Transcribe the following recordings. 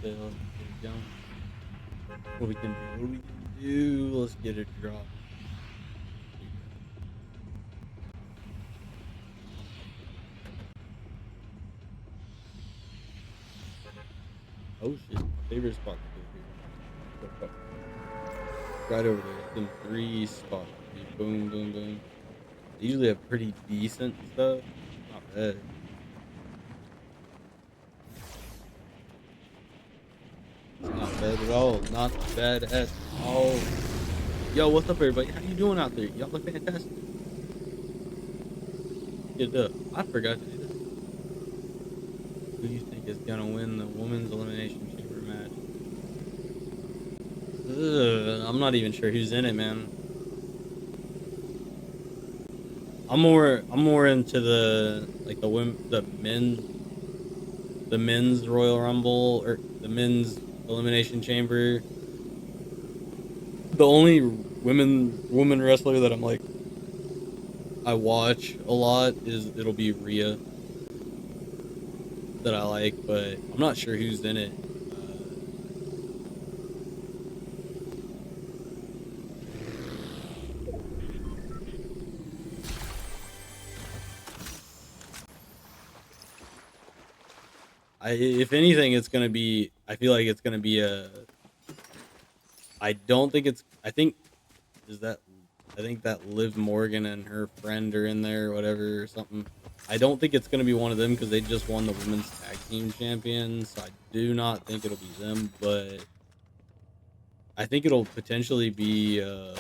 say, let's get it going. What we can do? What we can do? Let's get it dropped. Oh shit! My favorite spot to go here. Right over there. Them three spots. Boom, boom, boom. They usually have pretty decent stuff. Not bad. It's not bad at all. Not bad at all. Yo, what's up, everybody? How you doing out there? Y'all look fantastic. Get up. I forgot to do this. Who do you think is gonna win the women's elimination chamber match? I'm not even sure who's in it, man. I'm more into the like the men's Royal Rumble or the men's elimination chamber. The only woman wrestler that I'm like I watch a lot is it'll be Rhea that I like, but I'm not sure who's in it. If anything, it's gonna be. I feel like it's gonna be a. I don't think it's. I think is that. I think that Liv Morgan and her friend are in there, or whatever, or something. I don't think it's gonna be one of them because they just won the women's tag team champions. So I do not think it'll be them, but I think it'll potentially be. Hey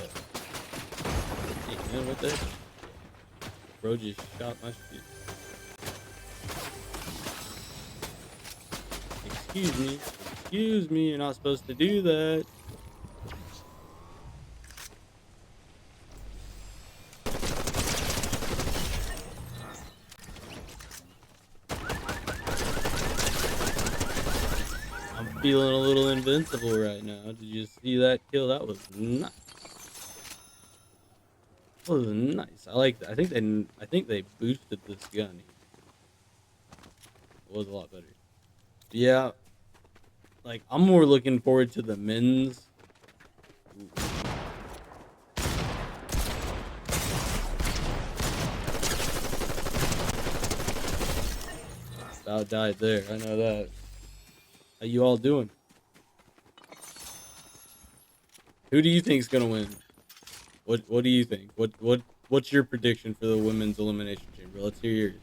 man, what the heck? Bro just shot my shit. Excuse me. Excuse me, you're not supposed to do that. I'm feeling a little invincible right now. Did you see that kill? That was nice. That was nice. I like that. I think they boosted this gun. It was a lot better. Yeah, like I'm more looking forward to the men's. About died there. I know that. How you all doing? Who do you think's gonna win? What do you think? What's your prediction for the women's elimination chamber? Let's hear yours.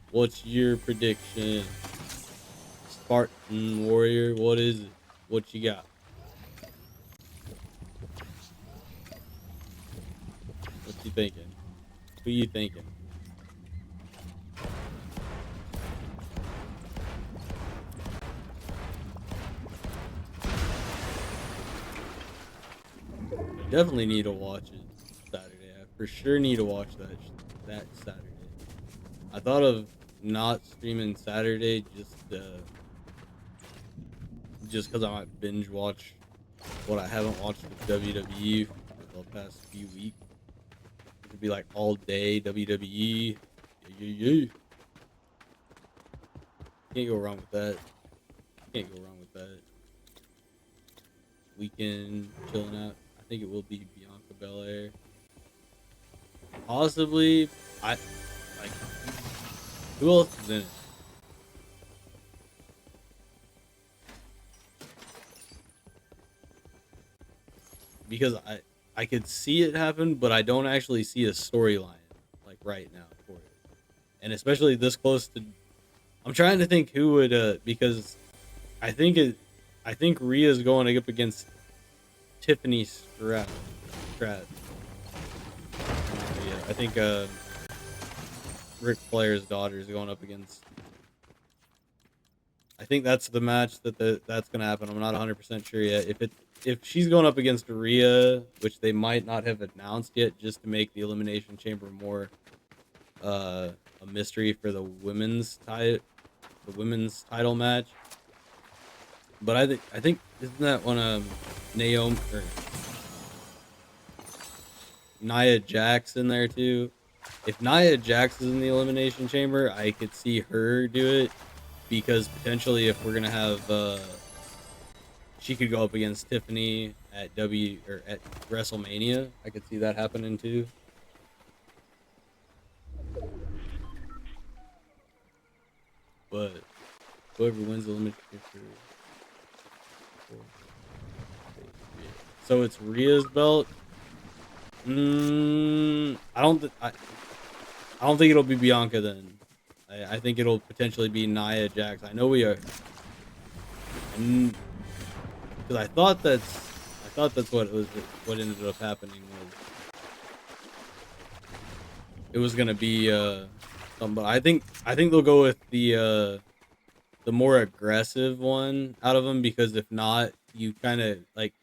What's your prediction? Spartan Warrior, what is it? What you got? What you thinking? Who you thinking? Definitely need to watch it Saturday. I for sure need to watch that Saturday. I thought of not streaming Saturday just because I might binge watch what I haven't watched with WWE for the past few weeks. It could be like all day WWE. Yeah, yeah, yeah. Can't go wrong with that. Can't go wrong with that. Weekend chilling out. I think it will be Bianca Belair. Possibly, I like. Who else is in it? Because I could see it happen, but I don't actually see a storyline like right now for it, and especially this close to. I'm trying to think who would because I think it. I think Rhea's going up against Tiffany Stratton. Strat. Yeah, I think Ric Flair's daughter is going up against. I think that's the match that's gonna happen. I'm not 100% sure yet. If she's going up against Rhea, which they might not have announced yet, just to make the elimination chamber more a mystery for the women's title match. But I think isn't that one Naomi or Nia Jax in there too? If Nia Jax is in the elimination chamber, I could see her do it. because potentially if we're gonna have she could go up against Tiffany at at WrestleMania. I could see that happening too. But whoever wins the elimination so it's Rhea's belt. I don't think it'll be Bianca then. I think it'll potentially be Nia Jax. I know we are, because I thought that's what it was. What ended up happening was it was gonna be something. But I think they'll go with the more aggressive one out of them, because if not, you kind of like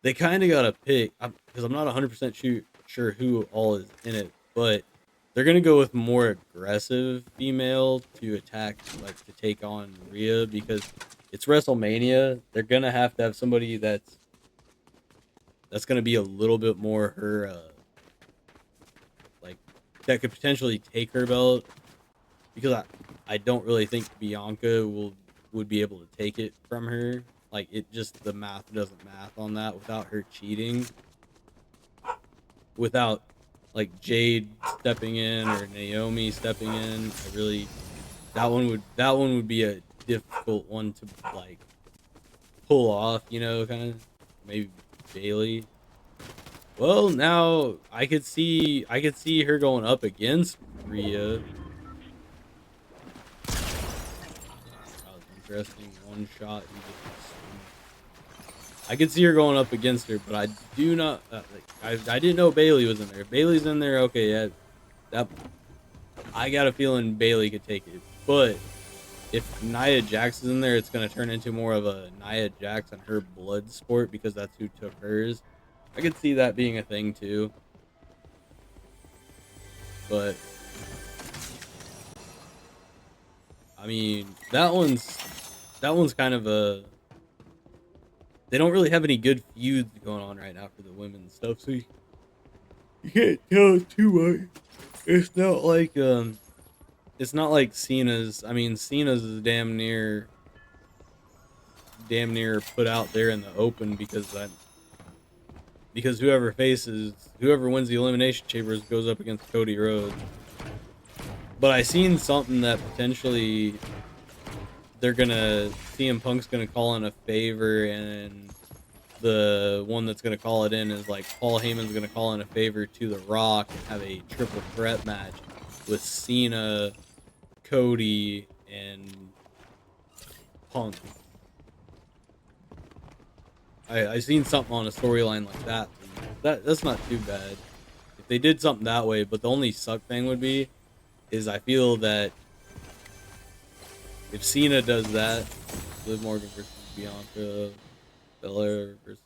they kind of gotta pick, because I'm not 100% sure who all is in it, but they're gonna go with more aggressive female to attack, like to take on Rhea, because it's WrestleMania. They're gonna have to have somebody that's gonna be a little bit more her like that could potentially take her belt, because I don't really think Bianca would be able to take it from her. Like, it just, the math doesn't math on that without her cheating, without like Jade stepping in or Naomi stepping in. I really, that one would be a difficult one to like pull off, you know, kind of. Maybe Bailey. Well, now I could see her going up against Rhea. That was interesting. One shot. I could see her going up against her, but I do not. I didn't know Bailey was in there. If Bailey's in there, okay, yeah. That I got a feeling Bailey could take it. But if Nia Jax is in there, it's gonna turn into more of a Nia Jax and her blood sport, because that's who took hers. I could see that being a thing too. But I mean, that one's kind of a, they don't really have any good feuds going on right now for the women's stuff, so you can't tell too much. It's not like it's not like Cena's. I mean, Cena's is damn near put out there in the open, because whoever wins the elimination chambers goes up against Cody Rhodes. But I seen something that potentially they're gonna CM Punk's gonna call in a favor, and the one that's gonna call it in is like Paul Heyman's gonna call in a favor to The Rock and have a triple threat match with Cena, Cody, and Punk. I seen something on a storyline like that. That's not too bad if they did something that way. But the only suck thing would be is I feel that if Cena does that, Liv Morgan versus Bianca, Belair versus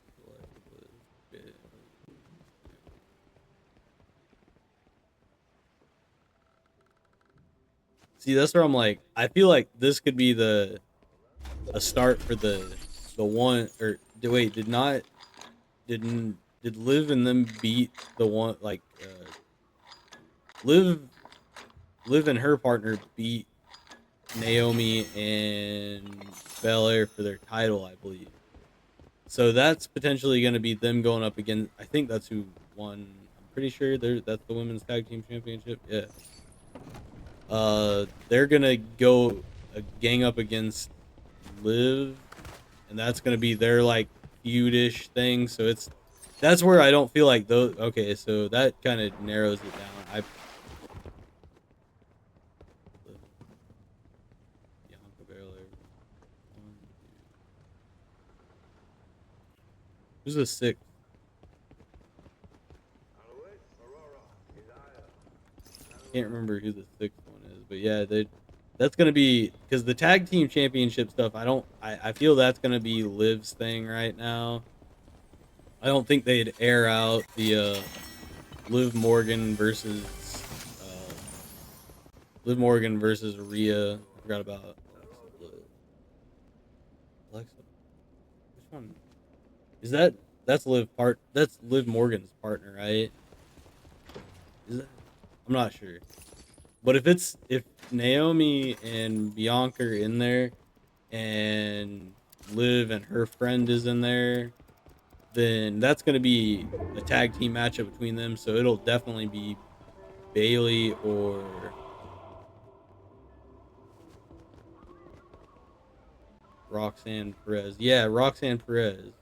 Alexa, see, that's where I'm like, I feel like this could be the a start for the one, or wait, did Liv and them beat the one, like Liv Liv and her partner beat Naomi and Belair for their title, I believe. So that's potentially going to be them going up again. I think that's who won. I'm pretty sure that's the women's tag team championship. Yeah. They're gonna go gang up against Liv, and that's gonna be their like feudish thing. So that's where I don't feel like those. Okay, so that kind of narrows it down. Bianca Belair. Who's the sixth? Can't remember who the sixth one is, but yeah, that's gonna be, because the tag team championship stuff. I feel that's gonna be Liv's thing right now. I don't think they'd air out the Liv Morgan versus uh, Liv Morgan versus Rhea. I forgot about Alexa. Which one is that? That's Liv Morgan's partner, right? Is that? I'm not sure. But if Naomi and Bianca are in there and Liv and her friend is in there, then that's going to be a tag team matchup between them. So it'll definitely be Bailey or Roxanne Perez. Yeah, Roxanne Perez.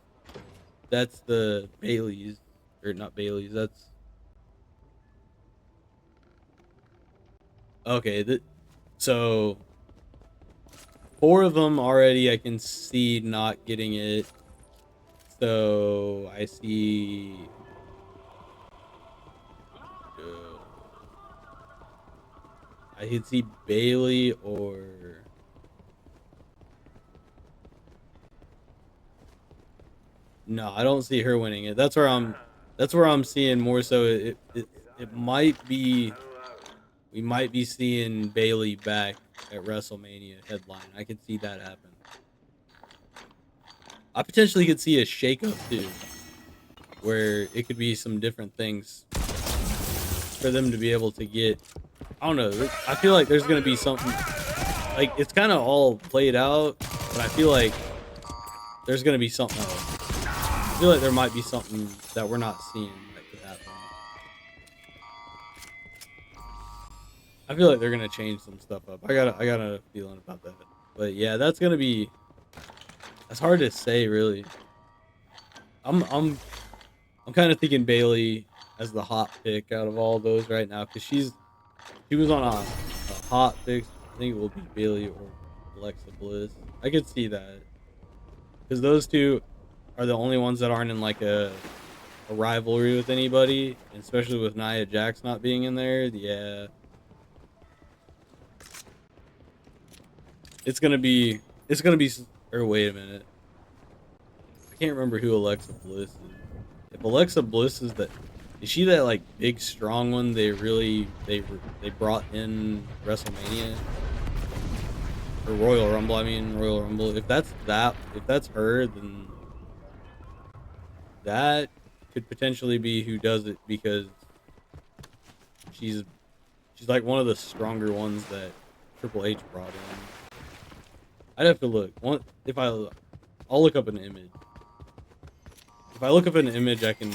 That's the Bailey's, or not Bailey's. That's okay. So four of them already. I can see not getting it. So I see. Uh, I could see Bailey or no. I don't see her winning it. That's where I'm. That's where I'm seeing more so. It might be. We might be seeing Bailey back at WrestleMania headline. I could see that happen. I potentially could see a shakeup too, where it could be some different things for them to be able to get. I don't know. I feel like there's gonna be something. Like it's kind of all played out, but I feel like there's gonna be something else. I feel like there might be something that we're not seeing that could happen. I feel like they're gonna change some stuff up. I got a feeling about that. But yeah, that's gonna be. That's hard to say, really. I'm I'm I'm kind of thinking Bailey as the hot pick out of all those right now because she was on a hot pick. I think it will be Bailey or Alexa Bliss. I could see that because those two are the only ones that aren't in like a rivalry with anybody, and especially with Nia Jax not being in there. Yeah, it's gonna be it's gonna be. Or wait a minute, I can't remember who Alexa Bliss is. If Alexa Bliss is she that like big strong one they brought in WrestleMania or Royal Rumble? I mean Royal Rumble. If that's her, then that could potentially be who does it because she's she's like one of the stronger ones that Triple H brought in. I'd have to look. I'll look up an image. If I look up an image, I can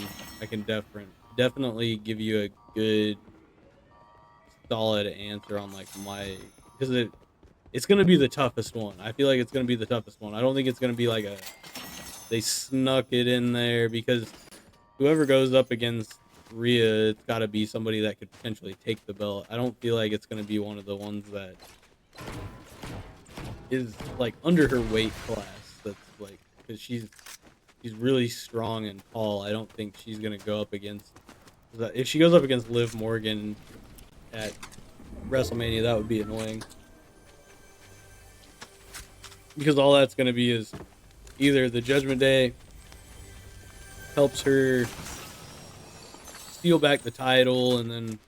definitely give you a good solid answer on like my because it's gonna be the toughest one. I feel like it's gonna be the toughest one. I don't think it's gonna be like a they snuck it in there because whoever goes up against Rhea, it's got to be somebody that could potentially take the belt. I don't feel like it's gonna be one of the ones that is like under her weight class. That's like because she's really strong and tall. I don't think she's gonna go up against. If she goes up against Liv Morgan at WrestleMania, that would be annoying because all that's gonna be is either the Judgment Day helps her steal back the title, and then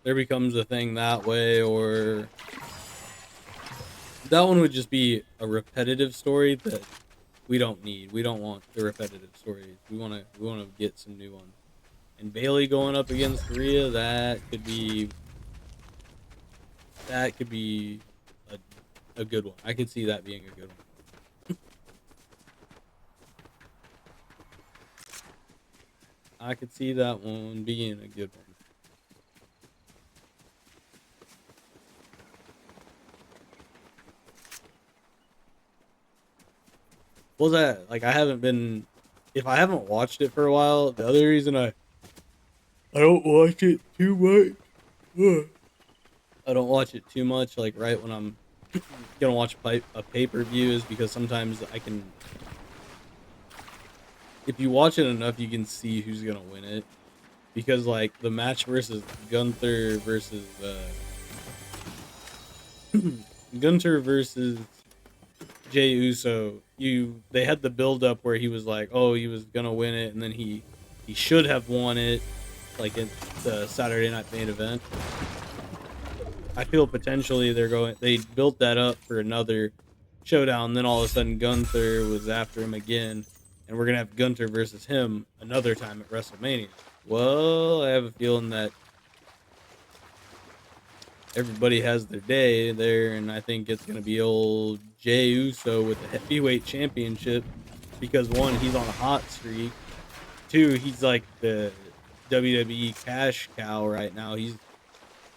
there becomes a thing that way, or that one would just be a repetitive story that we don't need. We don't want the repetitive stories. We want to get some new ones. And Bailey going up against Rhea, that could be a good one. I could see that being a good one. I could see that one being a good one. Was that like I haven't been if I haven't watched it for a while, the other reason I don't watch it too much. I don't watch it too much like right when I'm gonna watch a pay-per-view is because sometimes I can if you watch it enough you can see who's gonna win it because like the match versus Gunther versus Gunther versus Jey Uso, they had the build up where he was like, oh, he was gonna win it, and then he should have won it, like in the Saturday Night Main Event. I feel potentially they built that up for another showdown. Then all of a sudden Gunther was after him again, and we're gonna have Gunther versus him another time at WrestleMania. Well, I have a feeling that everybody has their day there, and I think it's gonna be old Jey Uso with the heavyweight championship because one, he's on a hot streak. Two, he's like the WWE cash cow right now. He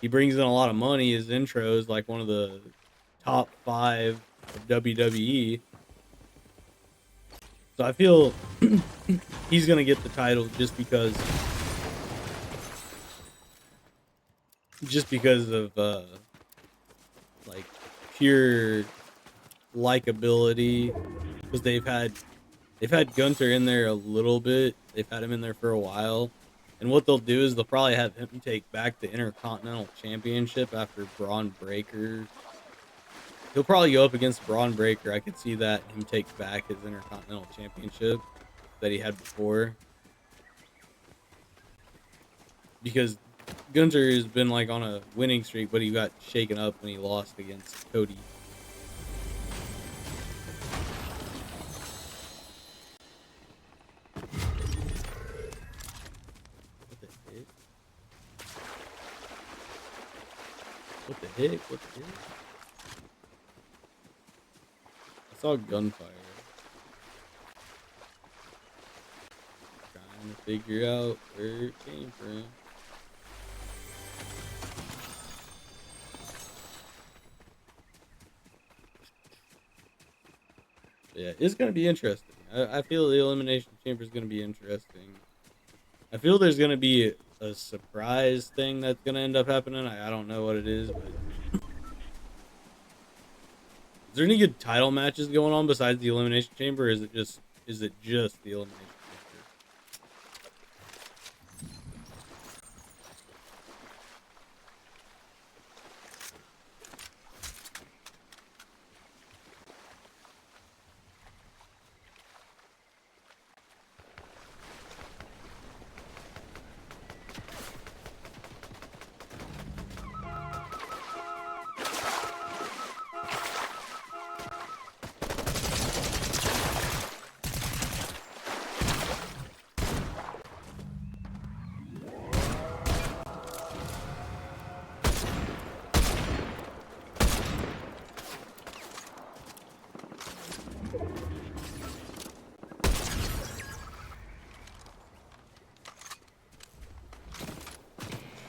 brings in a lot of money. His intro is like one of the top 5 of WWE. So I feel he's gonna get the title just because of like pure likability because they've had Gunter in there a little bit. They've had him in there for a while. And what they'll do is they'll probably have him take back the Intercontinental Championship after Braun Breaker. He'll probably go up against Braun Breaker. I could see that him take back his Intercontinental Championship that he had before. Because Gunter has been like on a winning streak, but he got shaken up when he lost against Cody. What the heck? What the heck? What the heck? I saw gunfire. Trying to figure out where it came from. But yeah, it's gonna be interesting. I feel the Elimination Chamber is gonna be interesting. I feel there's gonna be a surprise thing that's gonna end up happening. I don't know what it is, but is there any good title matches going on besides the Elimination Chamber? Or is it just the Elimination Chamber?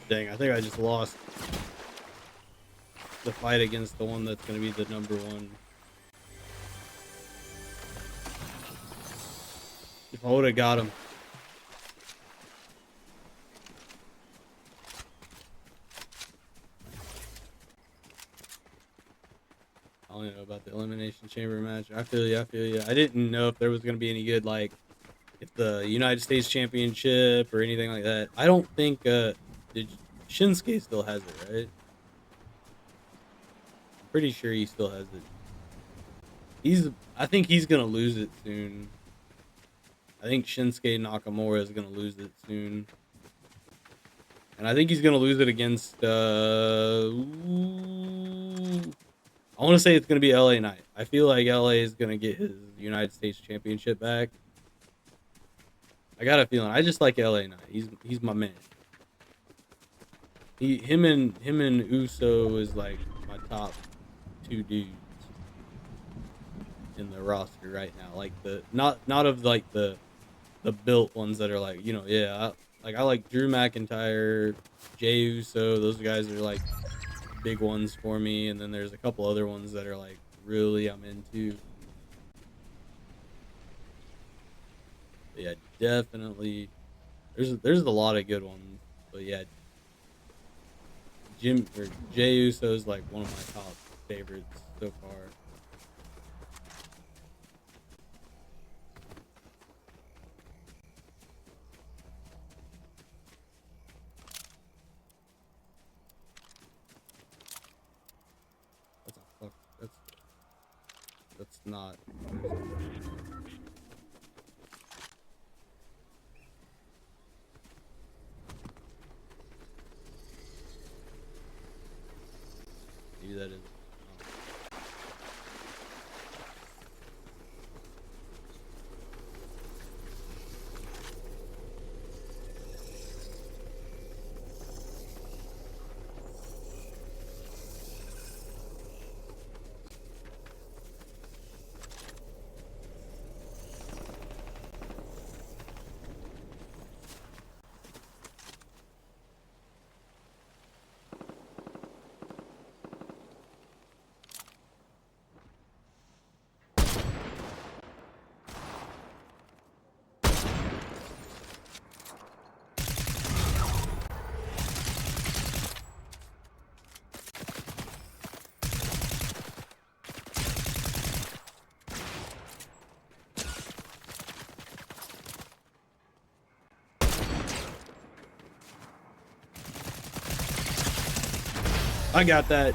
Dang, I think I just lost the fight against the one that's gonna be the number one. If I would have got him. I don't know about the Elimination Chamber match. I feel you. I feel you. I didn't know if there was gonna be any good, like, if the United States Championship or anything like that. I don't think did Shinsuke still has it, right? I'm pretty sure he still has it. I think he's gonna lose it soon. I think Shinsuke Nakamura is gonna lose it soon. And I think he's gonna lose it against I want to say it's gonna be LA Knight. I feel like LA is gonna get his United States Championship back. I got a feeling. I just like LA Knight. He's my man. Him and Uso is like my top 2 dudes in the roster right now. Like the not of like the built ones that are like, yeah. I like Drew McIntyre, Jey Uso. Those guys are like big ones for me, and then there's a couple other ones that are like really I'm into. But yeah, definitely. There's a lot of good ones, but yeah, Jey Uso is like one of my top favorites so far. That's a fuck. That's not. Maybe that is. I got that.